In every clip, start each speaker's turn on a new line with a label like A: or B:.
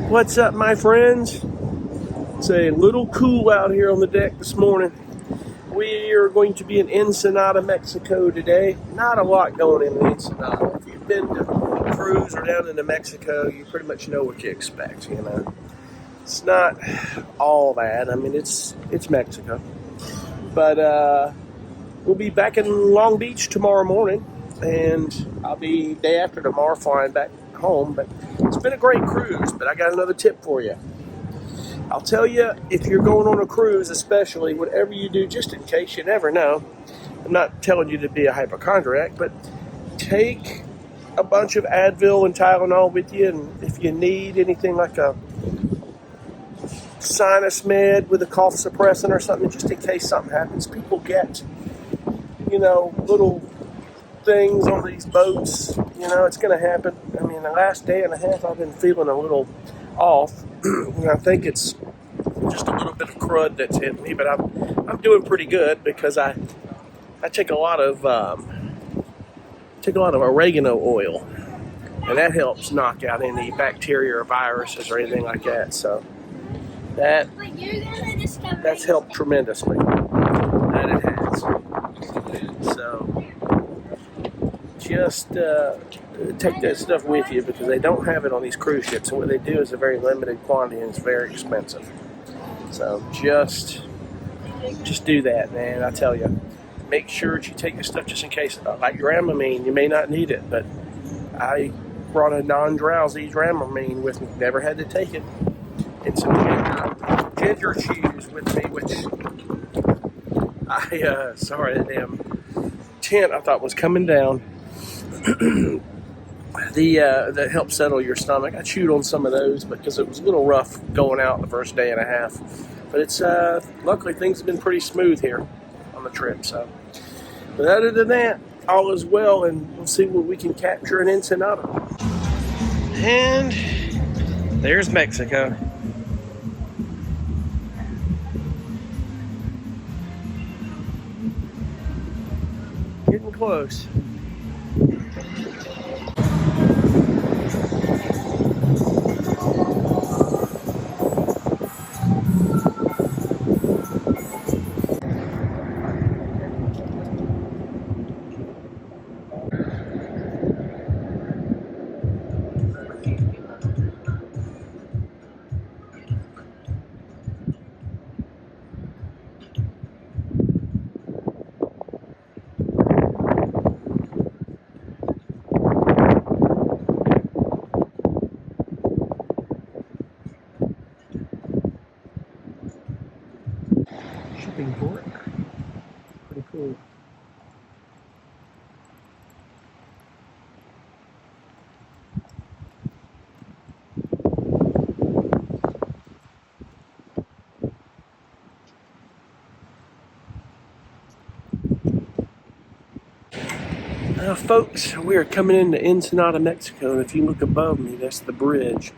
A: What's up, my friends? It's a little cool out here on the deck this morning. We are going to be in Ensenada, Mexico today. Not a lot going in Ensenada. If you've been to a cruise or down into Mexico, you pretty much know what you expect, you know. It's not all bad. I mean, it's Mexico. But we'll be back in Long Beach tomorrow morning, and I'll be day after tomorrow flying back home. But it's been a great cruise, but I got another tip for you. I'll tell you, if you're going on a cruise, especially, whatever you do, just in case, you never know. I'm not telling you to be a hypochondriac, but take a bunch of Advil and Tylenol with you, and if you need anything like a sinus med with a cough suppressant or something, just in case something happens. People get, little things on these boats. It's going to happen. I mean, the last day and a half, I've been feeling a little off. And I think it's just a little bit of crud that's hit me, but I'm doing pretty good because I take a lot of oregano oil, and that helps knock out any bacteria or viruses or anything like that. So that's helped tremendously. That it has. So just take that stuff with you because they don't have it on these cruise ships. And what they do is a very limited quantity and it's very expensive. So just do that, man. I tell you, make sure that you take this stuff just in case. Like Dramamine, you may not need it, but I brought a non-drowsy Dramamine with me. Never had to take it. And some ginger cheese with me, which that damn tent I thought was coming down. That helped settle your stomach. I chewed on some of those because it was a little rough going out the first day and a half. But it's luckily things have been pretty smooth here on the trip. So, but other than that, all is well, and we'll see what we can capture in Ensenada. And there's Mexico. Getting close. Shipping port. Pretty cool. Now, folks, we are coming into Ensenada, Mexico, and if you look above me, that's the bridge.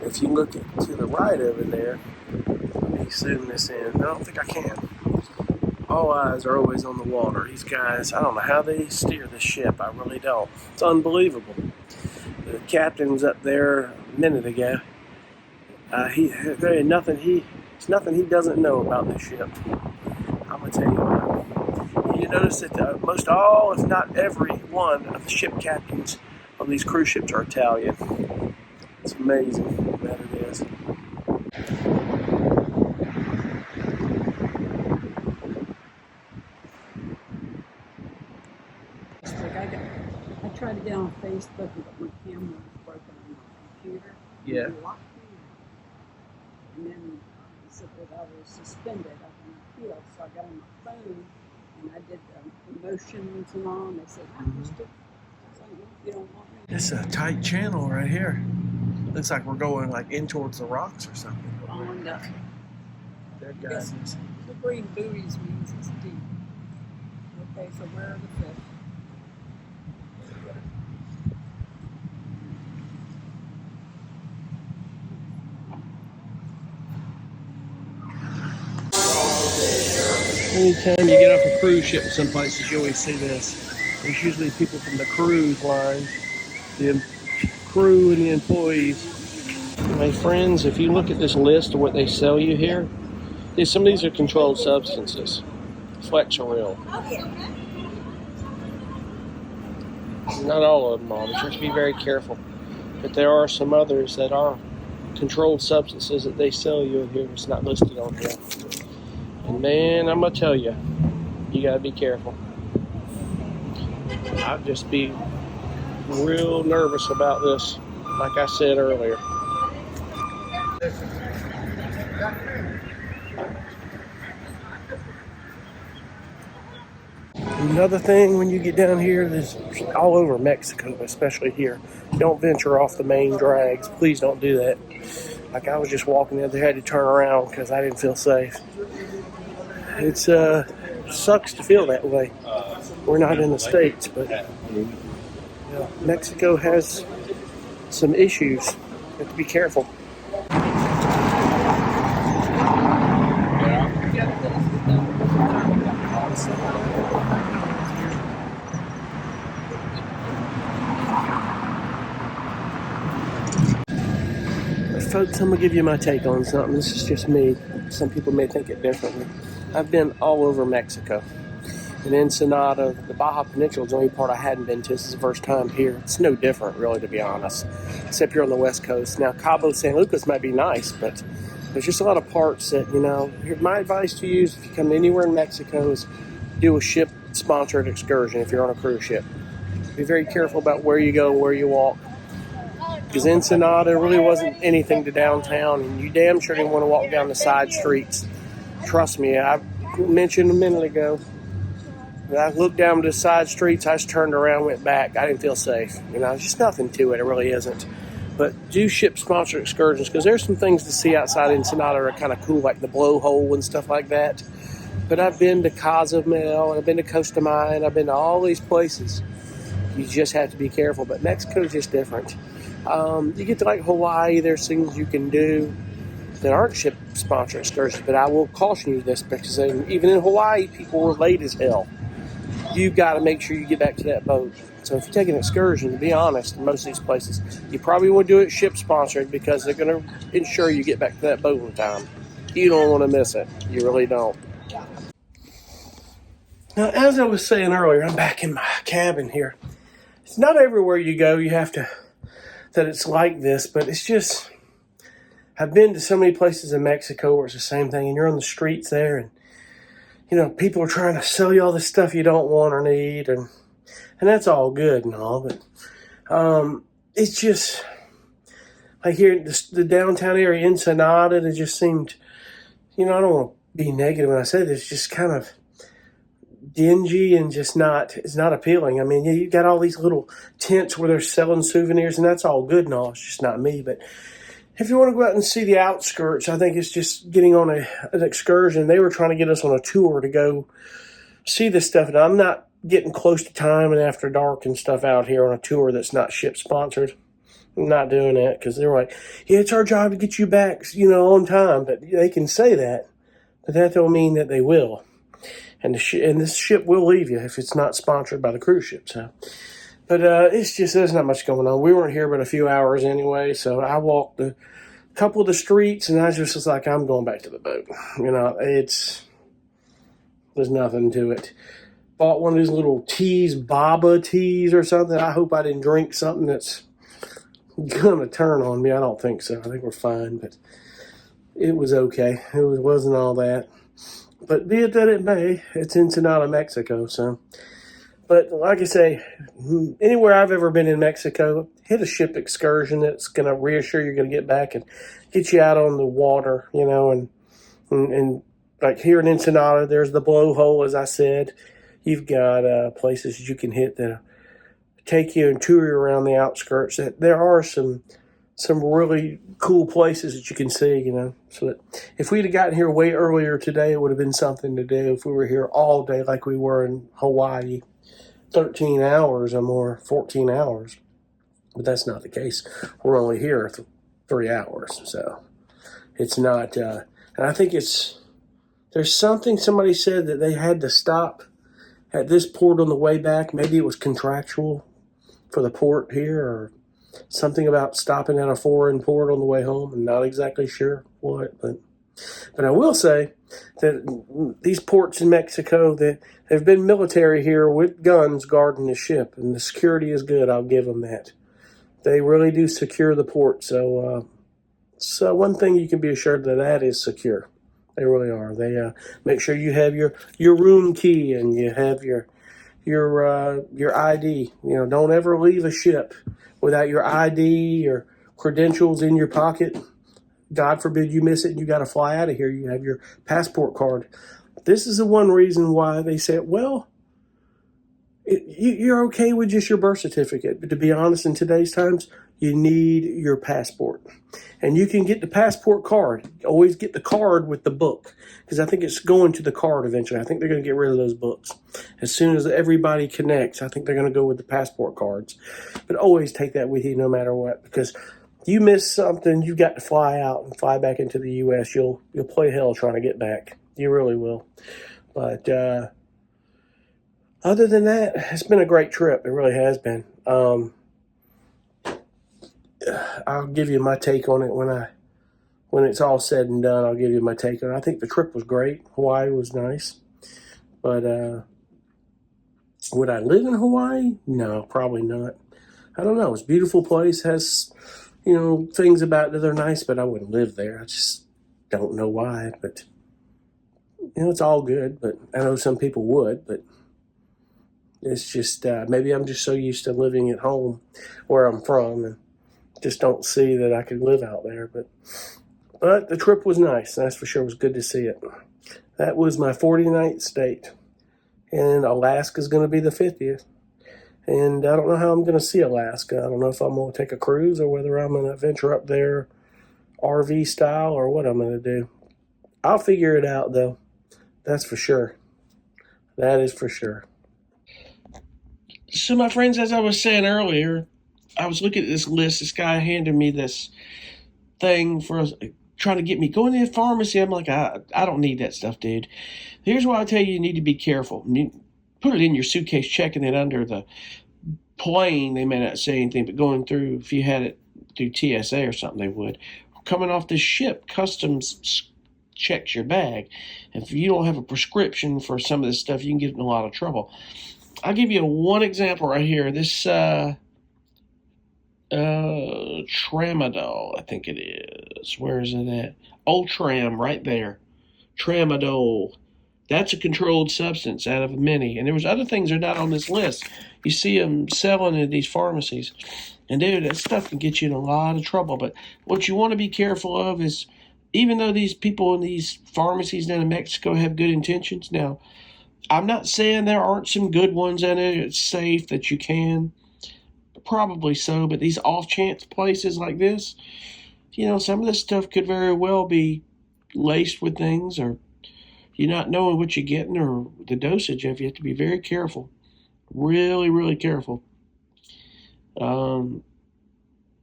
A: If you look to the right over there, let me zoom this in. I don't think I can. All eyes are always on the water. These guys, I don't know how they steer the ship. I really don't. It's unbelievable. The captain's up there a minute ago. There's nothing he doesn't know about this ship. I'm gonna tell you what. You notice that most all, if not every one, of the ship captains on these cruise ships are Italian. It's amazing that it is.
B: I tried to get on Facebook, but my camera was broken on my computer.
A: Yeah.
B: And locked me out. And then he said that I was suspended up in the field, so I got on my phone and I did the motions and all, and they said, I understood. So you don't want me.
A: It's a tight channel right here. Looks like we're going like in towards the rocks or something.
B: On up.
A: That guy's
B: The green buoys means it's deep. Okay, so where are the fish?
A: Anytime you get off a cruise ship in some places, you always see this. There's usually people from the cruise line, the crew and the employees My friends, if you look at this list of what they sell you here, some of these are controlled substances. Flexeril. Not all of them are, but you have to be very careful. But there are some others that are controlled substances that they sell you in here. It's not listed on here. And man, I'm going to tell you, you got to be careful. I'd just be real nervous about this, like I said earlier. Another thing when you get down here, this all over Mexico, especially here, don't venture off the main drags. Please don't do that. Like I was just walking in there, had to turn around because I didn't feel safe. It's sucks to feel that way. We're not in the States, but Mexico has some issues. You have to be careful. Folks, I'm going to give you my take on something. This is just me. Some people may think it differently. I've been all over Mexico. In Ensenada, the Baja Peninsula is the only part I hadn't been to. This is the first time here. It's no different, really, to be honest, except here on the West Coast. Now, Cabo San Lucas might be nice, but there's just a lot of parts that, my advice to you is if you come anywhere in Mexico is do a ship-sponsored excursion if you're on a cruise ship. Be very careful about where you go, where you walk. Because Ensenada really wasn't anything to downtown, and you damn sure didn't want to walk down the side streets. Trust me, I mentioned a minute ago that I looked down the side streets, I just turned around, went back. I didn't feel safe. There's just nothing to it. It really isn't. But do ship-sponsored excursions, because there's some things to see outside Ensenada that are kind of cool, like the blowhole and stuff like that. But I've been to Cozumel, and I've been to Costa Maya, I've been to all these places. You just have to be careful. But Mexico's just different. You get to like Hawaii, there's things you can do that aren't ship-sponsored excursions, but I will caution you this because even in Hawaii, people were late as hell. You've got to make sure you get back to that boat. So if you take an excursion, to be honest, in most of these places, you probably want to do it ship-sponsored because they're going to ensure you get back to that boat in time. You don't want to miss it. You really don't. Now, as I was saying earlier, I'm back in my cabin here. It's not everywhere you go that it's like this, but it's just, I've been to so many places in Mexico where it's the same thing, and you're on the streets there, and people are trying to sell you all this stuff you don't want or need, and that's all good and all, but it's just like here in the downtown area, Ensenada, it just seemed, I don't want to be negative when I say this, just kind of dingy and it's not appealing. I mean, you got all these little tents where they're selling souvenirs, and that's all good and all. It's just not me. But if you want to go out and see the outskirts, I think it's just getting on an excursion. They were trying to get us on a tour to go see this stuff, and I'm not getting close to time and after dark and stuff out here on a tour that's not ship sponsored. I'm not doing that because they're like, yeah, it's our job to get you back, on time. But they can say that, but that don't mean that they will. And this ship will leave you if it's not sponsored by the cruise ship. So, but it's just there's not much going on. We weren't here but a few hours anyway, so I walked a couple of the streets, and I just was like, I'm going back to the boat. There's nothing to it. Bought one of these little teas, Baba teas or something. I hope I didn't drink something that's gonna turn on me. I don't think so. I think we're fine, but it was okay. It wasn't all that. But be it that it may, it's Ensenada, Mexico. So, but like I say, anywhere I've ever been in Mexico, hit a ship excursion that's going to reassure you're going to get back and get you out on the water, and like here in Ensenada, there's the blowhole, as I said. You've got places you can hit that take you and tour you around the outskirts. There are some really cool places that you can see, So that if we'd have gotten here way earlier today, it would have been something to do. If we were here all day like we were in Hawaii, 13 hours or more, 14 hours. But that's not the case. We're only here 3 hours. So it's not, and I think there's something somebody said that they had to stop at this port on the way back. Maybe it was contractual for the port here, or something about stopping at a foreign port on the way home. I'm not exactly sure what, but I will say that these ports in Mexico, that there have been military here with guns guarding the ship, and the security is good. I'll give them that. They really do secure the port. So one thing you can be assured that is secure. They really are. They make sure you have your room key and you have your ID. Don't ever leave a ship without your ID, your credentials in your pocket. God forbid you miss it and you got to fly out of here. You have your passport card. This is the one reason why they said, well, you're okay with just your birth certificate. But to be honest, in today's times, you need your passport. And you can get the passport card. Always get the card with the book, because I think it's going to the card eventually. I think they're going to get rid of those books. As soon as everybody connects, I think they're going to go with the passport cards. But always take that with you no matter what, because you miss something, you've got to fly out and fly back into the U.S. You'll play hell trying to get back. You really will. But other than that, it's been a great trip. It really has been. I'll give you my take on it when it's all said and done. I'll give you my take on it. I think the trip was great. Hawaii was nice, but would I live in Hawaii? No, probably not. I don't know. It's a beautiful place. Has things about it that are nice, but I wouldn't live there. I just don't know why. But it's all good. But I know some people would. But it's just maybe I'm just so used to living at home where I'm from, and just don't see that I could live out there. But the trip was nice. That's for sure. It was good to see it. That was my 49th state. And Alaska's going to be the 50th. And I don't know how I'm going to see Alaska. I don't know if I'm going to take a cruise or whether I'm going to venture up there RV style or what I'm going to do. I'll figure it out, though. That's for sure. That is for sure. So, my friends, as I was saying earlier, I was looking at this list. This guy handed me this thing for trying to get me going to the pharmacy. I'm like, I don't need that stuff, dude. Here's why I tell you need to be careful. Put it in your suitcase, checking it under the plane. They may not say anything, but going through, if you had it through TSA or something, they would. Coming off the ship, customs checks your bag. If you don't have a prescription for some of this stuff, you can get in a lot of trouble. I'll give you one example right here. This tramadol, I think it is. Where is it at? Ultram, right there. Tramadol. That's a controlled substance out of many. And there was other things that are not on this list. You see them selling at these pharmacies. And dude, that stuff can get you in a lot of trouble. But what you want to be careful of is, even though these people in these pharmacies down in Mexico have good intentions, now, I'm not saying there aren't some good ones in it. It's safe that you can. Probably so. But these off-chance places like this, some of this stuff could very well be laced with things, or you're not knowing what you're getting or the dosage of. You have to be very careful. Really, really careful. Probably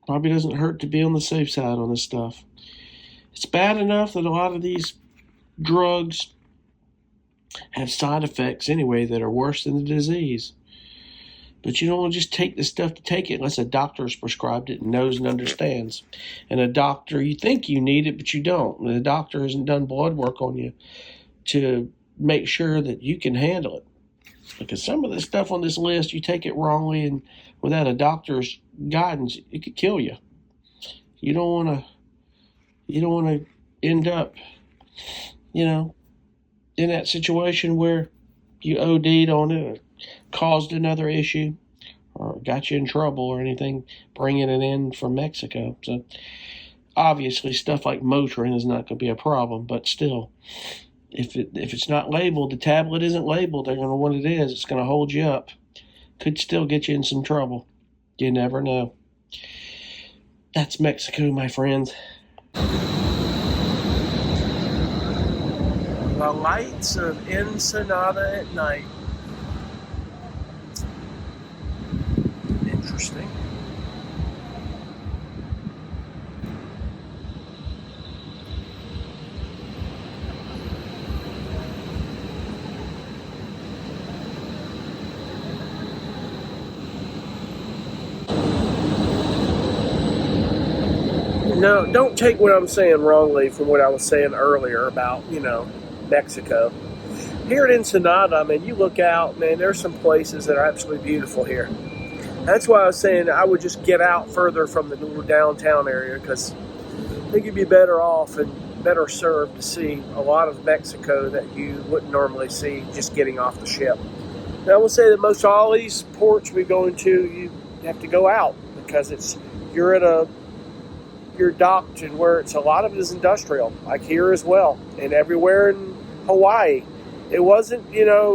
A: doesn't hurt to be on the safe side on this stuff. It's bad enough that a lot of these drugs have side effects anyway that are worse than the disease. But you don't want to just take the stuff to take it unless a doctor's prescribed it and knows and understands. And a doctor, you think you need it, but you don't. And the doctor hasn't done blood work on you to make sure that you can handle it. Because some of the stuff on this list, you take it wrongly and without a doctor's guidance, it could kill you. You don't want to end up, in that situation where you OD'd on it, or caused another issue, or got you in trouble or anything, bringing it in from Mexico. So obviously stuff like Motrin is not going to be a problem, but still, if it's not labeled, the tablet isn't labeled, they're going to know what it is. It's going to hold you up. Could still get you in some trouble. You never know. That's Mexico, my friends. The lights of Ensenada at night. Interesting. Now, don't take what I'm saying wrongly from what I was saying earlier about, Mexico. Here at Ensenada, I mean, you look out, man, there's some places that are absolutely beautiful here. That's why I was saying I would just get out further from the little downtown area, because I think you'd be better off and better served to see a lot of Mexico that you wouldn't normally see just getting off the ship. Now, I will say that most all these ports we go into, you have to go out because you're docked, and where it's a lot of it is industrial, like here as well, and everywhere in Hawaii. It wasn't,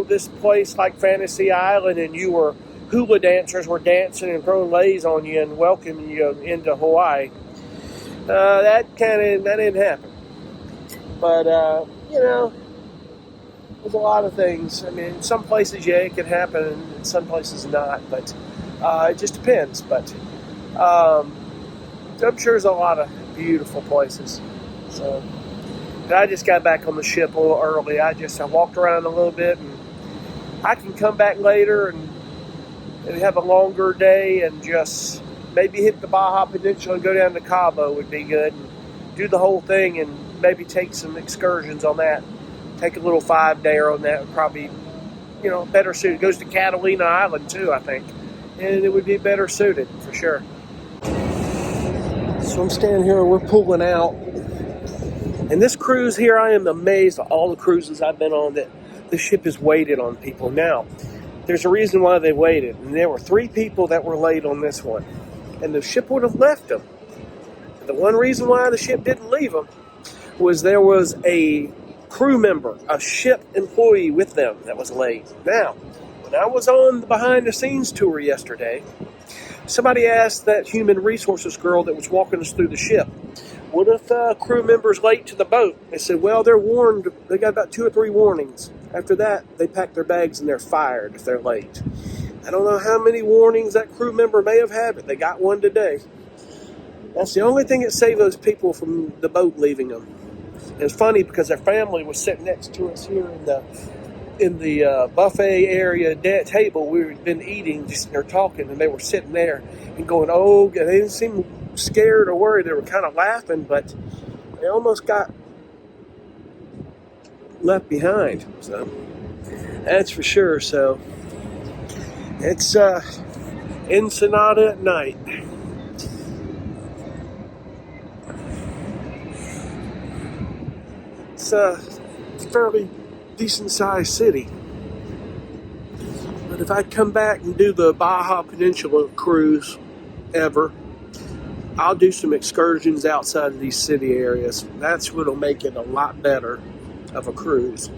A: this place like Fantasy Island, and hula dancers were dancing and throwing leis on you and welcoming you into Hawaii. That didn't happen. But there's a lot of things. I mean, in some places, yeah, it can happen, and in some places not. But it just depends. But I'm sure there's a lot of beautiful places. So I just got back on the ship a little early. I walked around a little bit, and I can come back later and have a longer day and just maybe hit the Baja Peninsula and go down to Cabo would be good, and do the whole thing and maybe take some excursions on that. Take a little 5-dayer on that would probably, better suited. It goes to Catalina Island too, I think, and it would be better suited for sure. So I'm standing here, we're pulling out. And this cruise here, I am amazed at all the cruises I've been on that the ship has waited on people. Now, there's a reason why they waited. And there were 3 people that were late on this one. And the ship would have left them. The one reason why the ship didn't leave them was there was a crew member, a ship employee with them that was late. Now, when I was on the behind the scenes tour yesterday, somebody asked that human resources girl that was walking us through the ship, what if crew members late to the boat? They said, well, they're warned. They got about 2 or 3 warnings. After that, they pack their bags and they're fired if they're late. I don't know how many warnings that crew member may have had, but they got one today. That's the only thing that saved those people from the boat leaving them. It was funny because their family was sitting next to us here in the buffet area table. We'd been eating, just they're talking, and they were sitting there and going, oh, they didn't seem scared or worried. They were kind of laughing, but they almost got left behind. So that's for sure. So it's Ensenada at night. It's a fairly decent sized city. But if I come back and do the Baja Peninsula cruise ever, I'll do some excursions outside of these city areas. That's what'll make it a lot better of a cruise.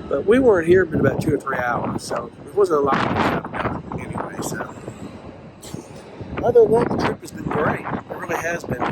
A: But we weren't here but about 2 or 3 hours, so there wasn't a lot to have done anyway. So other than that, the trip has been great. It really has been.